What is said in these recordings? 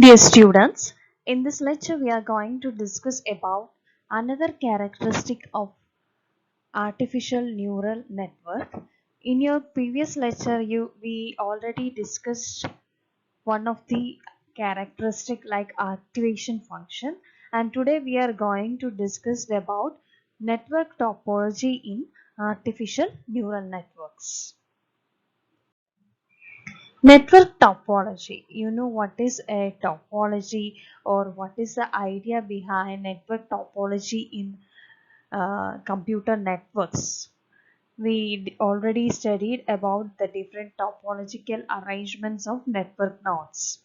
Dear students, in this lecture we are going to discuss about another characteristic of artificial neural network. In your previous lecture we already discussed one of the characteristic like activation function, and today we are going to discuss about network topology in artificial neural networks. Network topology. You know what is a topology, or what is the idea behind network topology in computer networks? We already studied about the different topological arrangements of network nodes.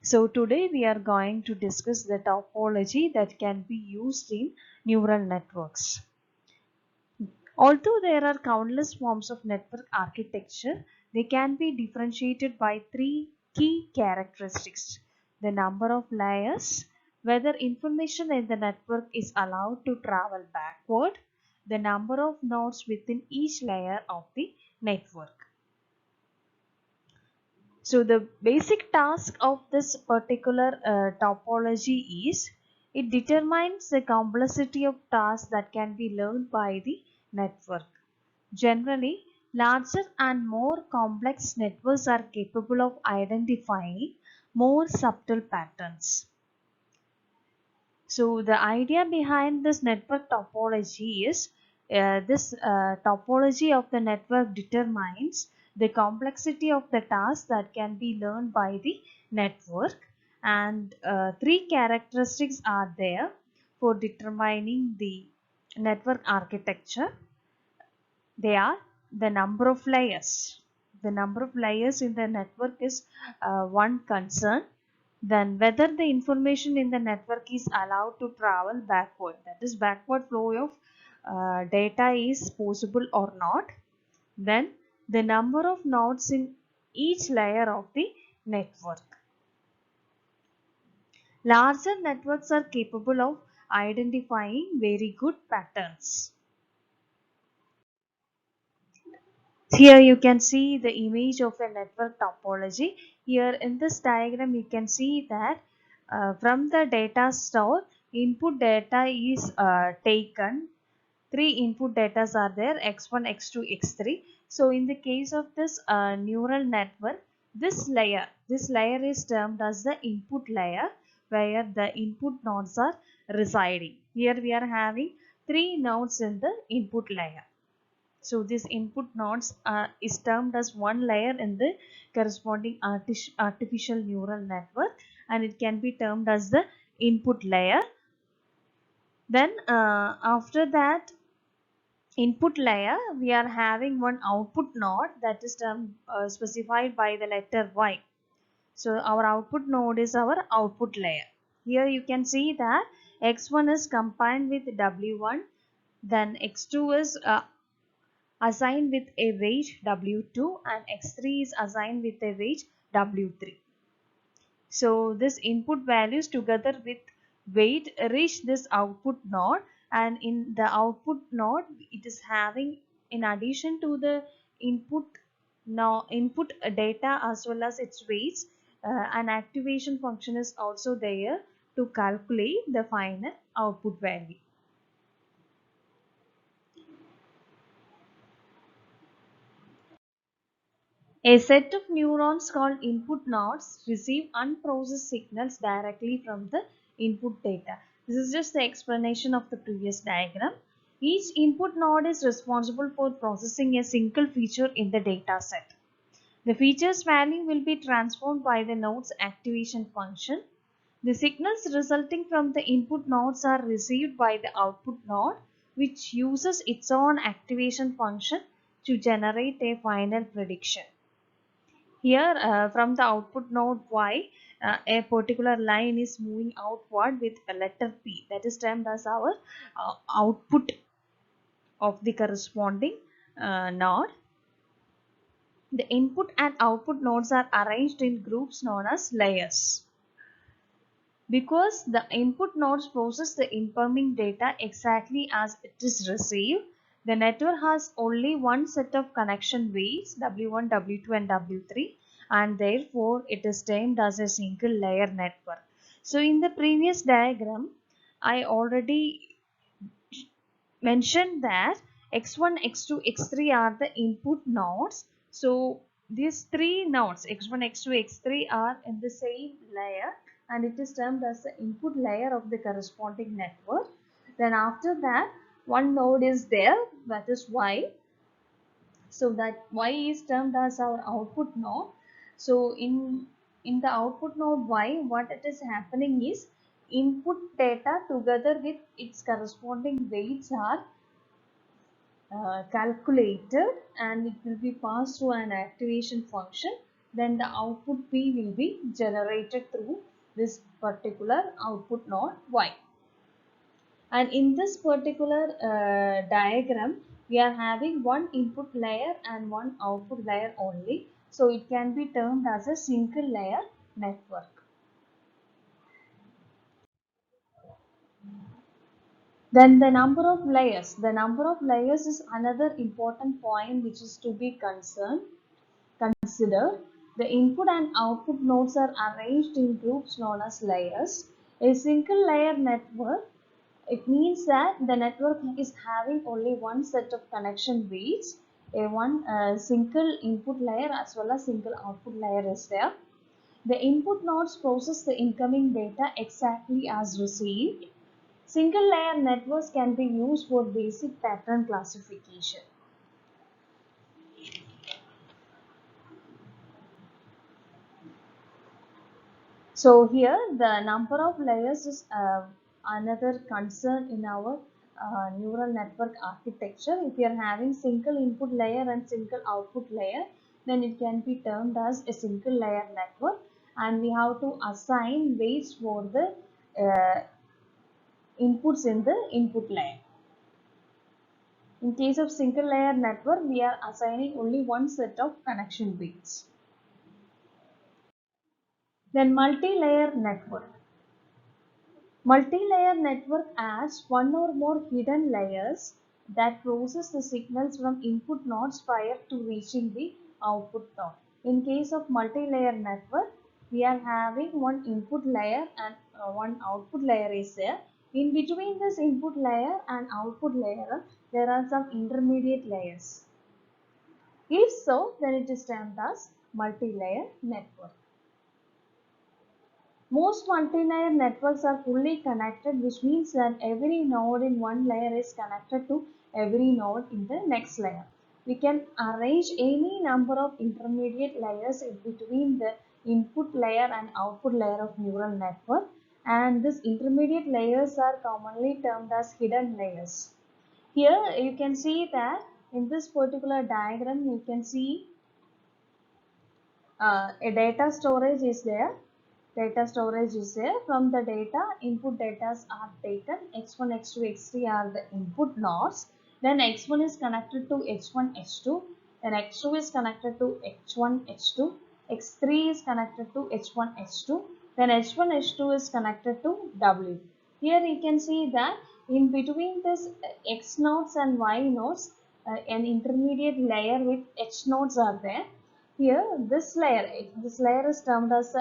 So today we are going to discuss the topology that can be used in neural networks. Although there are countless forms of network architecture, they can be differentiated by three key characteristics: the number of layers, whether information in the network is allowed to travel backward, the number of nodes within each layer of the network. So the basic task of this particular topology is it determines the complexity of tasks that can be learned by the network. Generally, larger and more complex networks are capable of identifying more subtle patterns. So the idea behind this network topology is this topology of the network determines the complexity of the tasks that can be learned by the network, and three characteristics are there for determining the network architecture. They are the number of layers. The number of layers in the network is one concern. Then whether the information in the network is allowed to travel backward, that is backward flow of data is possible or not. Then the number of nodes in each layer of the network. Larger networks are capable of identifying very good patterns. Here you can see the image of a network topology. Here in this diagram you can see that from the data store, input data is taken. Three input data are there: x1, x2, x3. So in the case of this neural network, this layer is termed as the input layer, where the input nodes are residing. Here we are having three nodes in the input layer. So this input nodes is termed as one layer in the corresponding artificial neural network, and it can be termed as the input layer. Then after that input layer, we are having one output node that is termed, specified by the letter Y. So our output node is our output layer. Here you can see that x1 is combined with w1, then x2 is assigned with a weight W2, and X3 is assigned with a weight W3. So this input values together with weight reach this output node, and in the output node it is having, in addition to the input input data as well as its weights, an activation function is also there to calculate the final output value. A set of neurons called input nodes receive unprocessed signals directly from the input data. This is just the explanation of the previous diagram. Each input node is responsible for processing a single feature in the data set. The feature's value will be transformed by the node's activation function. The signals resulting from the input nodes are received by the output node, which uses its own activation function to generate a final prediction. Here from the output node Y, a particular line is moving outward with a letter P, that is termed as our output of the corresponding node. The input and output nodes are arranged in groups known as layers. Because the input nodes process the incoming data exactly as it is received, the network has only one set of connection weights W1, W2 and W3, and therefore it is termed as a single layer network. So in the previous diagram, I already mentioned that x1, x2, x3 are the input nodes. So these three nodes x1, x2, x3 are in the same layer and it is termed as the input layer of the corresponding network. Then after that, one node is there, that is y. So that y is termed as our output node. So in the output node y, what it is happening is input data together with its corresponding weights are calculated and it will be passed through an activation function. Then the output P will be generated through this particular output node Y. And in this particular diagram, we are having one input layer and one output layer only. So it can be termed as a single layer network. Then the number of layers is another important point which is to be considered. The input and output nodes are arranged in groups known as layers. A single layer network, it means that the network is having only one set of connection weights. A single input layer as well as single output layer is there. The input nodes process the incoming data exactly as received. Single layer networks can be used for basic pattern classification. So here the number of layers is another concern in our neural network architecture. If you are having single input layer and single output layer, then it can be termed as a single layer network, and we have to assign weights for the inputs in the input layer. In case of single layer network, we are assigning only one set of connection weights. Then multi-layer network. Multi-layer network adds one or more hidden layers that process the signals from input nodes prior to reaching the output node. In case of multi-layer network, we are having one input layer and one output layer is there. In between this input layer and output layer, there are some intermediate layers. If so, then it is termed as multi-layer network. Most multi-layer networks are fully connected, which means that every node in one layer is connected to every node in the next layer. We can arrange any number of intermediate layers in between the input layer and output layer of neural network, and these intermediate layers are commonly termed as hidden layers. Here you can see that in this particular diagram you can see a data storage is there. From the data, input data are taken. X1, X2, X3 are the input nodes. Then X1 is connected to H1, H2. Then X2 is connected to H1, H2. X3 is connected to H1, H2. Then H1, H2 is connected to W. Here you can see that in between this X nodes and Y nodes, an intermediate layer with H nodes are there. Here this layer is termed as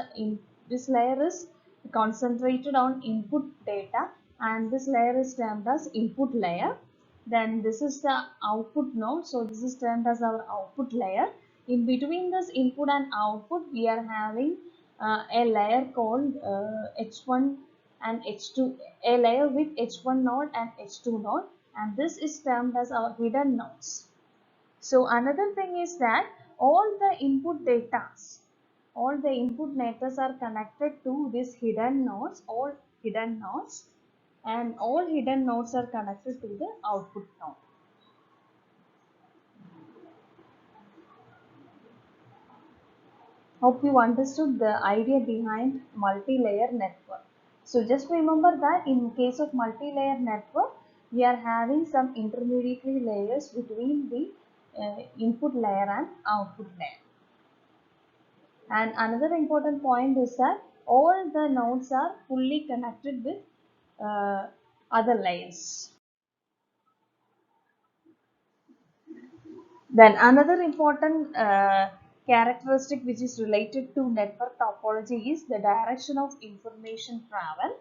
this layer is concentrated on input data, and this layer is termed as input layer. Then this is the output node, so this is termed as our output layer. In between this input and output, we are having a layer called H1 and H2, a layer with H1 node and H2 node, and this is termed as our hidden nodes. So another thing is that all the input data are connected to these hidden nodes, and all hidden nodes are connected to the output node. Hope you understood the idea behind multi-layer network. So just remember that in case of multi-layer network, we are having some intermediary layers between the input layer and output layer. And another important point is that all the nodes are fully connected with other layers. Then another important characteristic which is related to network topology is the direction of information travel.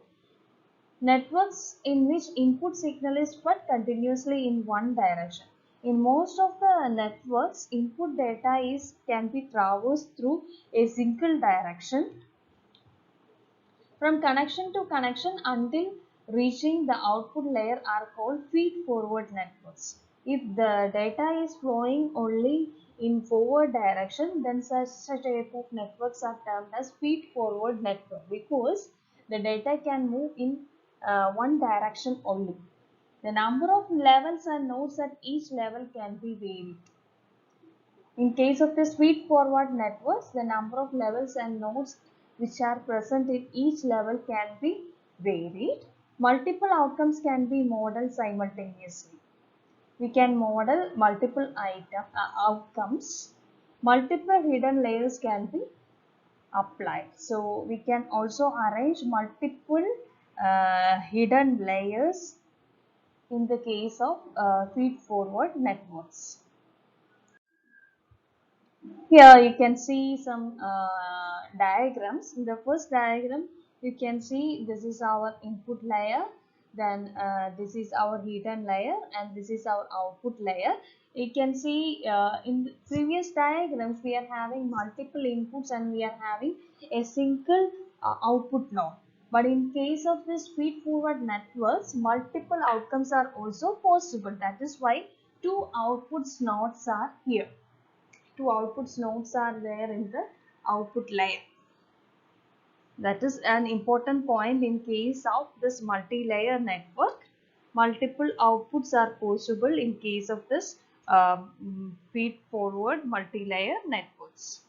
Networks in which input signal is fed continuously in one direction. In most of the networks, input data can be traversed through a single direction from connection to connection until reaching the output layer are called feed-forward networks. If the data is flowing only in forward direction, then such a type of networks are termed as feed-forward network because the data can move in one direction only. The number of levels and nodes at each level can be varied. In case of the feed-forward networks, the number of levels and nodes which are present in each level can be varied. Multiple outcomes can be modeled simultaneously. We can model multiple outcomes. Multiple hidden layers can be applied. So we can also arrange multiple hidden layers in the case of feed-forward networks. Here you can see some diagrams. In the first diagram, you can see this is our input layer, then this is our hidden layer, and this is our output layer. You can see in the previous diagrams we are having multiple inputs and we are having a single output node. But in case of this feed-forward networks, multiple outcomes are also possible. That is why two outputs nodes are here. Two outputs nodes are there in the output layer. That is an important point in case of this multi-layer network. Multiple outputs are possible in case of this feed-forward multi-layer networks.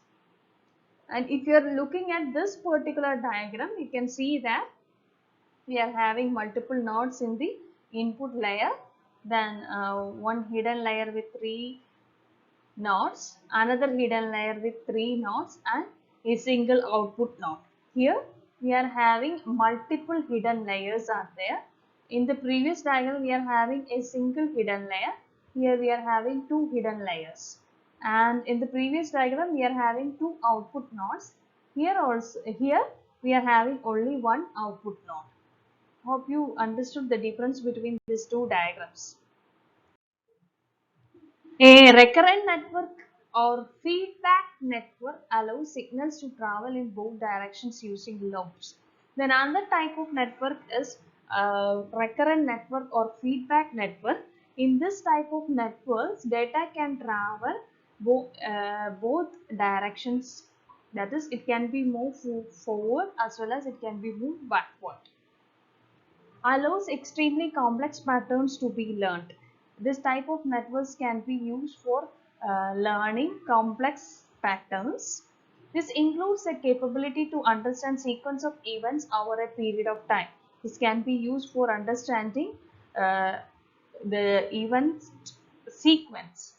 And if you are looking at this particular diagram, you can see that we are having multiple nodes in the input layer, then one hidden layer with 3 nodes, another hidden layer with 3 nodes, and a single output node. Here we are having multiple hidden layers are there. In the previous diagram we are having a single hidden layer. Here we are having two hidden layers. And in the previous diagram we are having two output nodes. Here we are having only one output node. Hope you understood the difference between these two diagrams. A recurrent network or feedback network allows signals to travel in both directions using loops. Then another type of network is recurrent network or feedback network. In this type of networks, data can travel both directions. That is, it can be moved forward as well as it can be moved backward. Allows extremely complex patterns to be learned. This type of networks can be used for learning complex patterns. This includes the capability to understand sequence of events over a period of time. This can be used for understanding uh, the event sequence.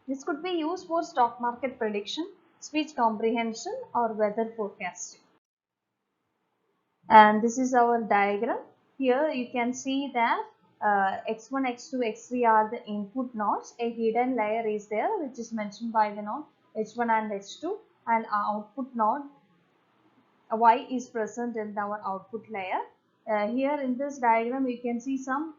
This could be used for stock market prediction, speech comprehension, or weather forecasting. And this is our diagram. Here you can see that x1, x2, x3 are the input nodes. A hidden layer is there which is mentioned by the node h1 and h2, and our output node y is present in our output layer. Here in this diagram you can see some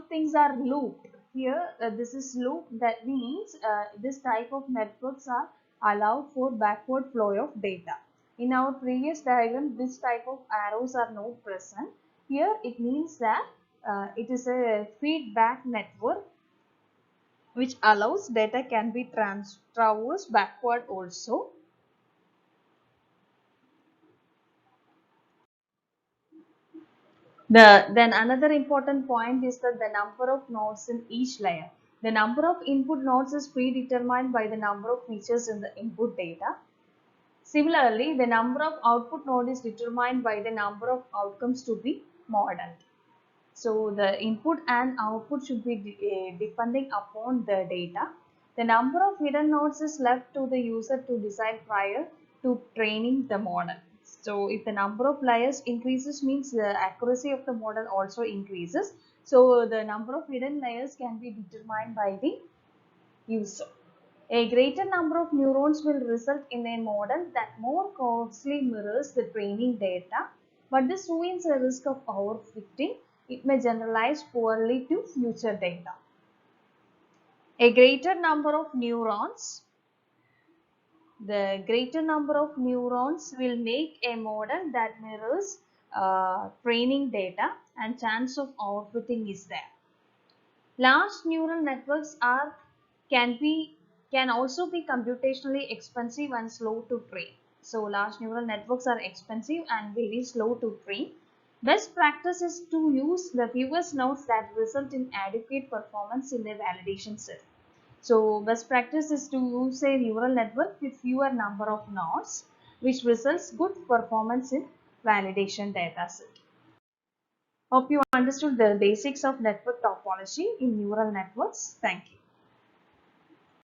things are looped. Here this is loop, that means this type of networks are allowed for backward flow of data. In our previous diagram this type of arrows are not present. Here it means that it is a feedback network which allows data can be traversed backward also. Then another important point is that the number of nodes in each layer. The number of input nodes is predetermined by the number of features in the input data. Similarly, the number of output node is determined by the number of outcomes to be modeled. So the input and output should be depending upon the data. The number of hidden nodes is left to the user to decide prior to training the model. So if the number of layers increases, means the accuracy of the model also increases. So the number of hidden layers can be determined by the user. A greater number of neurons will result in a model that more closely mirrors the training data, but this ruins the risk of overfitting. It may generalize poorly to future data. A greater number of neurons The greater number of neurons will make a model that mirrors training data, and chance of overfitting is there. Large neural networks can also be computationally expensive and slow to train. So large neural networks are expensive and very slow to train. Best practice is to use the fewest nodes that result in adequate performance in a validation set. So best practice is to use a neural network with fewer number of nodes, which results good performance in validation dataset. Hope you understood the basics of network topology in neural networks. Thank you.